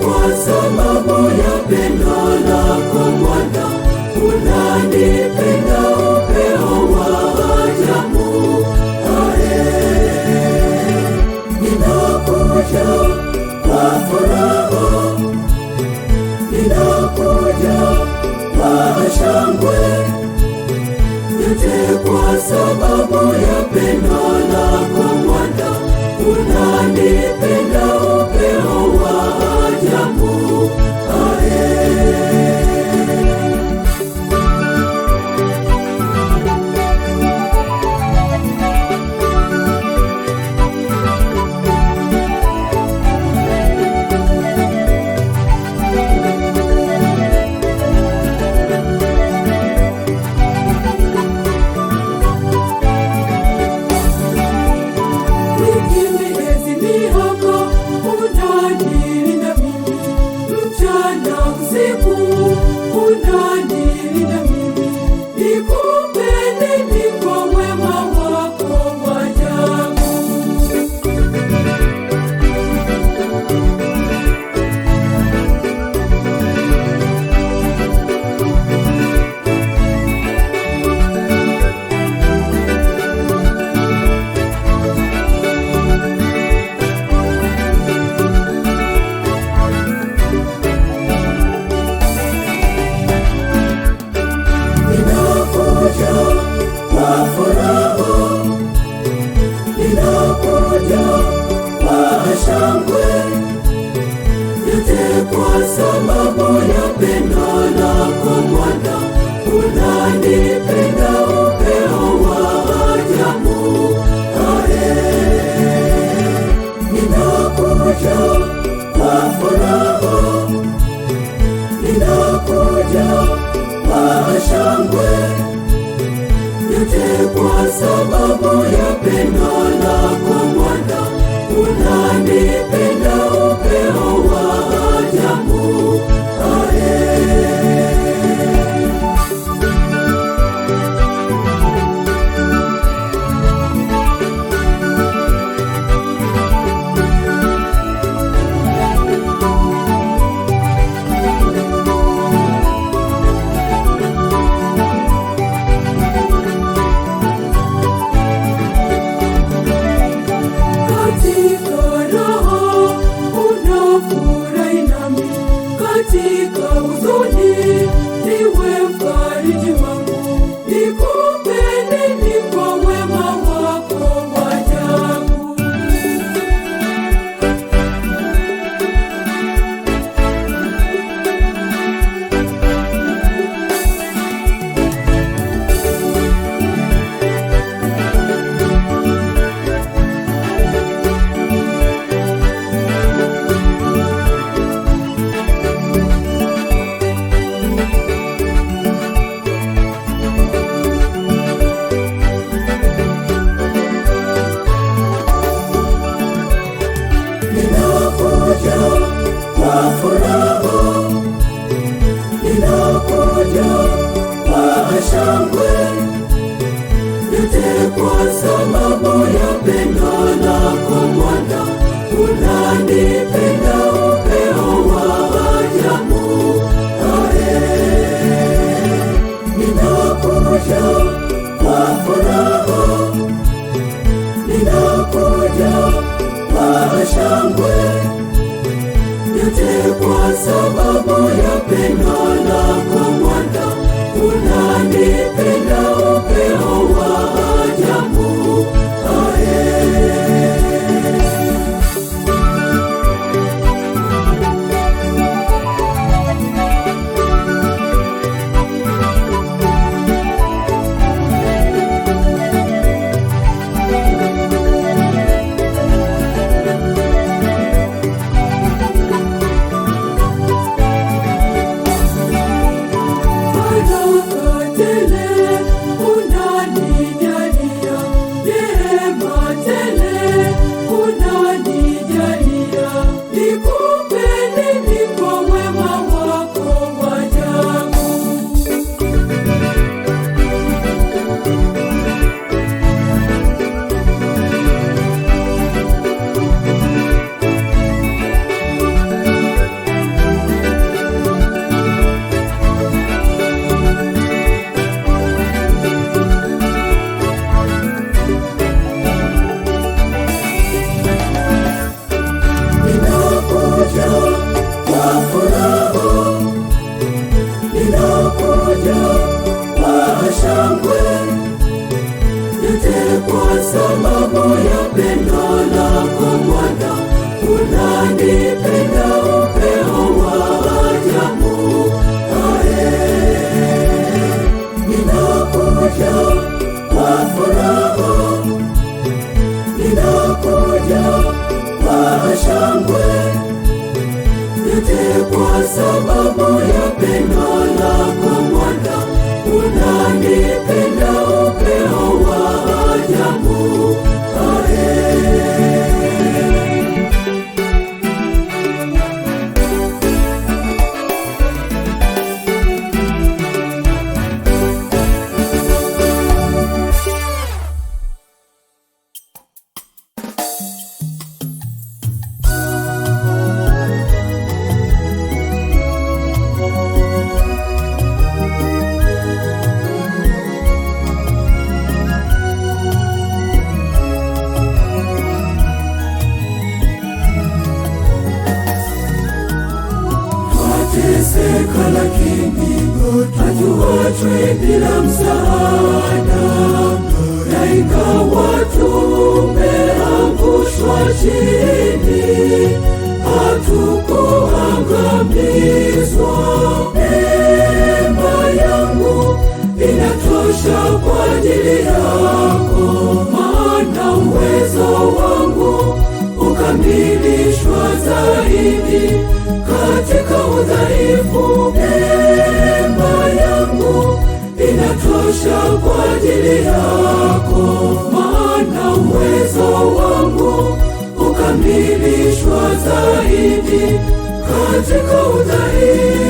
Kwa sababu ya pendo lako Bwana, unanipenda upeo wa ajabu. Ninakuja kwa furaha, ninakuja kwa shangwe, yote kwa sababu ya pendo lako Bwana, unanipenda upeo wa ajabu. Kwa sababu ya pendo lako Bwana, unanipenda upeo wa ajabu. Ninakuja kwa furaha, ninakuja kwa shangwe, yote kwa sababu ya pendo lako Bwana, unanipenda upeo wa ajabu. Katika huzuni niwe mfariji wangu, nikupende ni kwa wema wako wa ajabu. Kwa furaha, ninakuja kwa shangwe, yote kwa sababu ya pendo lako Bwana, unanipenda upeo wa ajabu. Ninakuja shangwe, yote kwa sababu ya pendo lako Bwana. Unanipenda upeo wa ajabu, kwa sababu ya pendo lako Bwana. Unanipenda upeo wa ajabu, ninakuja kwa furaha, ninakuja kwa shangwe, yote kwa sababu ya pendo lako Bwana. Unanipenda upeo wa ajabu, Twateseka lakini hatuachwi bila msaada, na ingawa tumeangushwa chini, hatukuangamizwa. Neema yangu inatosha kwa ajili yako, maana uwezo wangu ukamilishwa zaidi katika udhaifu. Neema yangu inatosha kwa ajili yako, maana uwezo wangu ukamilishwa zaidi katika udhaifu.